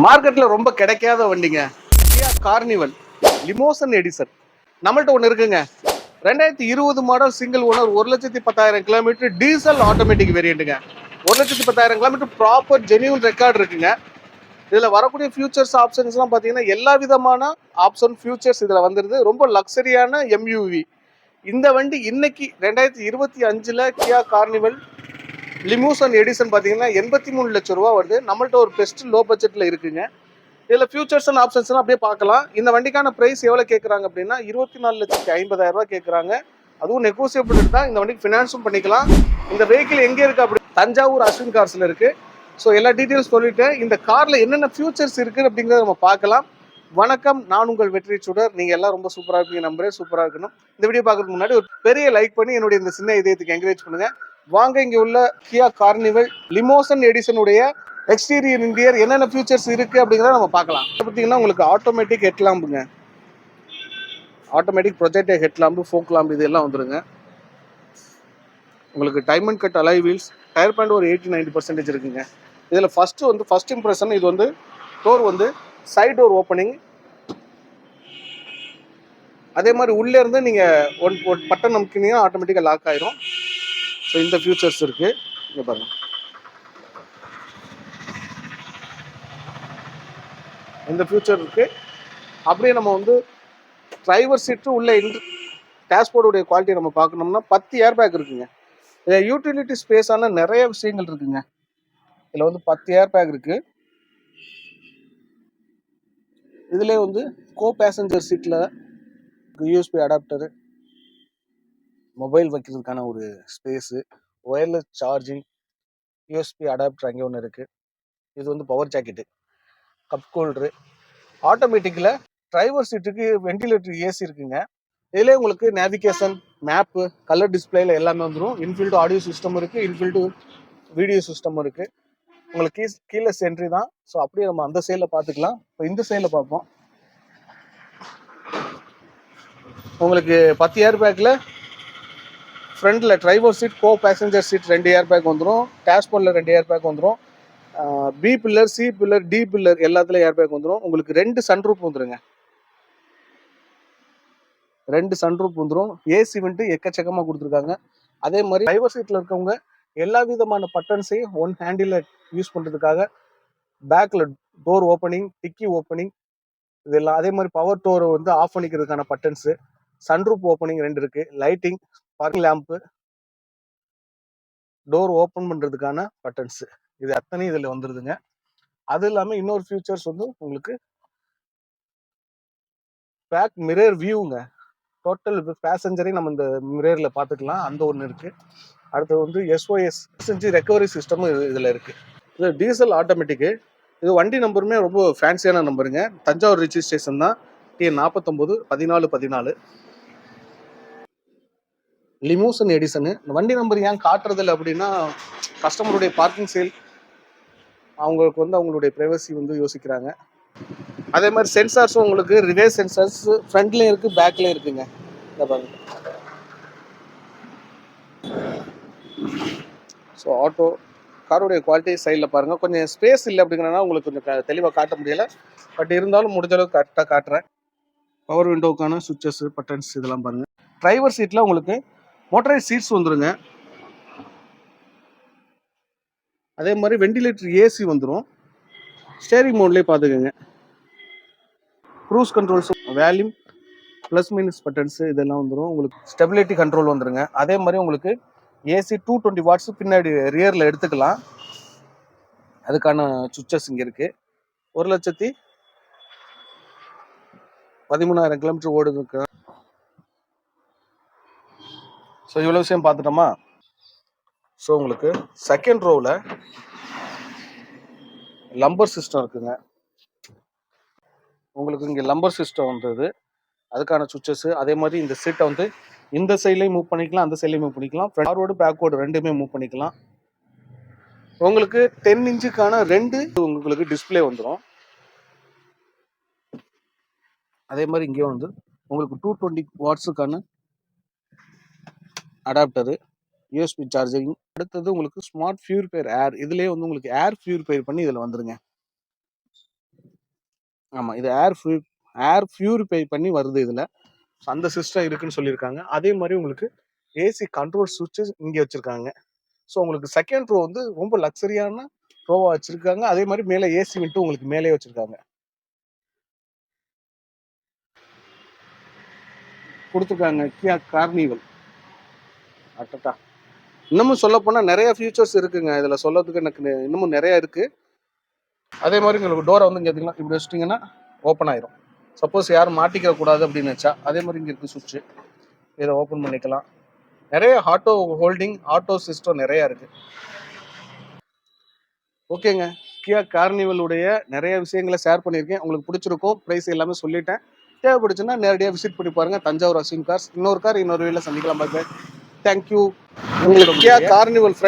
மார்க்கெட்ல ரொம்ப கிடைக்காத வண்டிங்க கியா கார்னிவல் லிமோசன் எடிசன் நம்மள்ட்ட ஒன்று இருக்குங்க. 2020 model single owner 1,10,000 kilometre diesel automatic வேரியண்ட்டுங்க. 1,10,000 கிலோமீட்டர் ப்ராப்பர் ஜெனியூன் ரெக்கார்டு இருக்குங்க. இதில் வரக்கூடிய ஃபியூச்சர்ஸ் ஆப்ஷன்ஸ்லாம் பார்த்தீங்கன்னா எல்லா விதமான ஆப்ஷன் ஃபியூச்சர்ஸ் இதில் வந்துடுது. ரொம்ப லக்ஸரியான எம்யூவி. இந்த வண்டி இன்னைக்கு 2025 கியா கார்னிவல் லிமோசன் எடிசன் பார்த்தீங்கன்னா 83 லட்சம் ரூபா வருது. நம்மள்ட்ட ஒரு பெஸ்ட் லோ பட்ஜெட்டில் இருக்குங்க. இதில் ஃபியூச்சர்ஸ் அண்ட் ஆப்ஷன்ஸ்லாம் அப்படியே பார்க்கலாம். இந்த வண்டிக்கான ப்ரைஸ் எவ்வளோ கேட்குறாங்க அப்படின்னா 24,50,000 ரூபா கேட்குறாங்க. அதுவும் நெகோசியபிள் தான். இந்த வண்டிக்கு ஃபினான்ஸும் பண்ணிக்கலாம். இந்த வெஹிக்கிள் எங்கே இருக்குது அப்படி தஞ்சாவூர் அஸ்வின் கார்ஸில் இருக்குது. ஸோ எல்லா டீட்டெயில்ஸ் சொல்லிவிட்டேன். இந்த காரில் என்னென்ன ஃபியூச்சர்ஸ் இருக்குது அப்படிங்கிறத நம்ம பார்க்கலாம். வணக்கம், நான் உங்கள் வெற்றி சுடர். நீங்கள் எல்லாம் ரொம்ப சூப்பராக இருப்பீங்க, நம்புறேன். சூப்பராக இருக்கணும். இந்த வீடியோ பார்க்கறதுக்கு முன்னாடி ஒரு பெரிய லைக் பண்ணி என்னுடைய இந்த சின்ன இதயத்துக்கு என்கரேஜ் பண்ணுங்கள். வாங்க, இங்கே உள்ள கியா கார்னிவல் லிமோசன் எடிசனுடைய எக்ஸ்டீரியர் இன்டீரியர் என்னென்ன ஃபியூச்சர்ஸ் இருக்குது அப்படிங்கிறத நம்ம பார்க்கலாம். பார்த்தீங்கன்னா உங்களுக்கு ஆட்டோமேட்டிக் ஹெட்லாம்புங்க, automatic projector headlamp, fog lamp இது எல்லாம் வந்துருங்க. உங்களுக்கு diamond cut alloy wheels, tyre band ஒரு 80-90% இருக்குங்க. இதில் ஃபர்ஸ்ட் இம்ப்ரெஷன் இது வந்து டோர் வந்து சைட் டோர் ஓப்பனிங். அதே மாதிரி உள்ளே இருந்து நீங்கள் ஒரு பட்டன் நமக்குனீங்கன்னா ஆட்டோமேட்டிக்காக லாக் ஆயிரும். ஸோ இந்த ஃபியூச்சர்ஸ் இருக்குது. இங்கே பாருங்க, இந்த ஃபியூச்சர் இருக்குது. அப்படியே நம்ம வந்து டிரைவர் சீட்டு உள்ள டேஷ்போர்டுடைய குவாலிட்டி நம்ம பார்க்கணும்னா 10 ஏர் பேக் இருக்குங்க. இதில் யூட்டிலிட்டி ஸ்பேஸான நிறைய விஷயங்கள் இருக்குங்க. இதில் வந்து 10 ஏர் பேக் இருக்குது. இதிலே வந்து கோ பேசஞ்சர் சீட்டில் யூஎஸ்பி அடாப்டரு, மொபைல் வைக்கிறதுக்கான ஒரு space, wireless charging, USB adapter அங்கே ஒன்று இருக்குது. இது வந்து பவர் ஜாக்கெட்டு, கப் ஹோல்டரு. ஆட்டோமேட்டிக்கில் டிரைவர் சீட்டுக்கு வென்டிலேட்டர் ஏசி இருக்குங்க. இதிலே உங்களுக்கு நேவிகேஷன், மேப்பு, கலர் டிஸ்பிளேல எல்லாமே வந்துடும். இன்பில்ட் ஆடியோ சிஸ்டம் இருக்குது, இன்பில்ட் வீடியோ சிஸ்டம் இருக்குது. உங்களுக்கு கீழே சென்ட்ரி தான். ஸோ அப்படியே நம்ம அந்த சைடில் பார்த்துக்கலாம். இப்போ இந்த சைடில் பார்ப்போம். உங்களுக்கு 10 ஏர் பேக்கில் ஃப்ரண்டில் driver seat, co passenger seat 2 air bag வந்துடும். டேஷ்போர்டில் 2 ஏர் பேக் வந்துடும். B pillar, C pillar, D pillar எல்லாத்துலேயும் ஏர் பேக் வந்துடும். உங்களுக்கு 2 சன்ரூப் வந்துடுங்க. 2 சன்ரூப் வந்துடும். ஏசி வந்துட்டு எக்கச்சக்கமாக கொடுத்துருக்காங்க. அதே மாதிரி டிரைவர் சீட்டில் இருக்கவங்க எல்லா விதமான பட்டன்ஸையும் ஒன் ஹேண்டில் யூஸ் பண்ணுறதுக்காக பேக்கில் டோர் ஓப்பனிங், டிக்கி ஓப்பனிங் இதெல்லாம். அதே மாதிரி பவர் டோரை வந்து ஆஃப் பண்ணிக்கிறதுக்கான பட்டன்ஸு, சன்ரூப் ஓப்பனிங் 2 இருக்குது. Lighting, parking lamp, door open பண்ணுறதுக்கான பட்டன்ஸு, இது அத்தனையும் இதில் வந்துடுதுங்க. அது இல்லாமல் இன்னொரு ஃபியூச்சர்ஸ் வந்து உங்களுக்கு பேக் மிரர் வியூங்க. டோட்டல் பேசஞ்சரையும் நம்ம இந்த மிரரில் பார்த்துக்கலாம். அந்த ஒன்று இருக்குது. அடுத்து வந்து SOS ரெக்கவரி சிஸ்டமும் இதில் இருக்குது. இது டீசல் ஆட்டோமேட்டிக்கு. இது வண்டி நம்பருமே ரொம்ப ஃபேன்சியான நம்பருங்க. தஞ்சாவூர் ரிஜிஸ்ட்ரேஷன் தான், T491414. லிமோசன் எடிசனு. இந்த வண்டி நம்பர் ஏன் காட்டுறதில்லை அப்படின்னா கஸ்டமருடைய பார்க்கிங் சேல், அவங்களுக்கு வந்து அவங்களுடைய ப்ரைவசி வந்து யோசிக்கிறாங்க. அதே மாதிரி சென்சார்ஸும் உங்களுக்கு ரிவர்ஸ் சென்சார்ஸ் ஃப்ரண்ட்லேயும் இருக்குது, பேக்லேயும் இருக்குங்க. இந்த பாருங்க. ஸோ ஆட்டோ காரோடைய குவாலிட்டி சைடில் பாருங்கள். கொஞ்சம் ஸ்பேஸ் இல்லை அப்படிங்கிறனால உங்களுக்கு கொஞ்சம் தெளிவாக காட்ட முடியலை. பட் இருந்தாலும் முடிஞ்ச அளவுக்கு கரெக்டாக காட்டுறேன். பவர் விண்டோவுக்கான சுவிட்சஸ், பட்டன்ஸ் இதெல்லாம் பாருங்கள். டிரைவர் சீட்டில் உங்களுக்கு மோட்டரைஸ் சீட்ஸ் வந்துடுங்க. அதே மாதிரி வென்டிலேட்டர் ஏசி வந்துடும். ஸ்டேரிங் மோட்லேயே பார்த்துக்கோங்க. Cruise controls, volume, plus minus buttons இதெல்லாம் வந்துடும். உங்களுக்கு ஸ்டெபிலிட்டி கண்ட்ரோல் வந்துடுங்க. அதே மாதிரி உங்களுக்கு ஏசி 220 வாட்ஸ் பின்னாடி ரியரில் எடுத்துக்கலாம். அதுக்கான சுவிட்சஸ் இங்கே இருக்குது. 1,13,000 கிலோமீட்டர் ஓடுதுக்கு. ஸோ இவ்வளோ விஷயம் பார்த்துட்டோமா. ஸோ உங்களுக்கு செகண்ட் ரோவில் லம்பர் சிஸ்டம் இருக்குங்க. உங்களுக்கு இங்கே லம்பர் சிஸ்டம் வந்தது, அதுக்கான சுவிட்சஸ். அதே மாதிரி இந்த சீட்டை வந்து இந்த சைட்லேயும் மூவ் பண்ணிக்கலாம், அந்த சைட்லேயும் மூவ் பண்ணிக்கலாம். ஃபார்வர்டு பேக்வேர்டு ரெண்டுமே மூவ் பண்ணிக்கலாம். உங்களுக்கு 10 இன்ச்சுக்கான 2 உங்களுக்கு டிஸ்பிளே வந்துடும். அதே மாதிரி இங்கே வந்து உங்களுக்கு 220 வாட்ஸுக்கான அடாப்டரு, யூஎஸ்பி சார்ஜிங். அடுத்தது உங்களுக்கு ஸ்மார்ட் பியூரிஃபையர் ஏர். இதுலேயே வந்து உங்களுக்கு ஏர் பியூரிஃபையர் பண்ணி இதில் வந்துருங்க. ஆமாம், இது ஏர் பியூரிஃபை பண்ணி வருது இதில். அந்த சிஸ்டம் இருக்குன்னு சொல்லியிருக்காங்க. அதே மாதிரி உங்களுக்கு ஏசி கண்ட்ரோல் சுவிட்சஸ் இங்கே வச்சுருக்காங்க. ஸோ உங்களுக்கு செகண்ட் ரோ வந்து ரொம்ப லக்ஸரியான ரோவாக வச்சுருக்காங்க. அதே மாதிரி மேலே ஏசி விட்டு உங்களுக்கு மேலே வச்சுருக்காங்க. கொடுத்துருக்காங்க கியா கார்னிவல். அட்டட்டா, இன்னமும் சொல்ல போனால் நிறைய ஃபியூச்சர்ஸ் இருக்குங்க இதில். சொல்லறதுக்கு எனக்கு இன்னமும் நிறைய இருக்குது. அதே மாதிரி உங்களுக்கு டோரை வந்து இங்கே எடுத்துக்கலாம். இப்படி வச்சிட்டிங்கன்னா ஓப்பன் ஆயிரும். சப்போஸ் யாரும் மாட்டிக்க கூடாது அப்படின்னு வச்சா அதே மாதிரி இங்கே இருக்குது சுவிட்சு, இதை ஓப்பன் பண்ணிக்கலாம். நிறைய ஆட்டோ ஹோல்டிங், ஆட்டோ சிஸ்டம் நிறையா இருக்குது. ஓகேங்க, கியா கார்னிவலுடைய நிறைய விஷயங்களை ஷேர் பண்ணியிருக்கேன். உங்களுக்கு பிடிச்சிருக்கும். ப்ரைஸ் எல்லாமே சொல்லிட்டேன். தேவைப்படுச்சுன்னா நேரடியாக விசிட் பண்ணி பாருங்கள். தஞ்சாவூர் அஸ்வின் கார்ஸ். இன்னொரு கார் இன்னொரு வீட்டில் சந்திக்கலாம். பாய். தேங்க்யூ. உங்களுக்கு கியா கார்னிவல்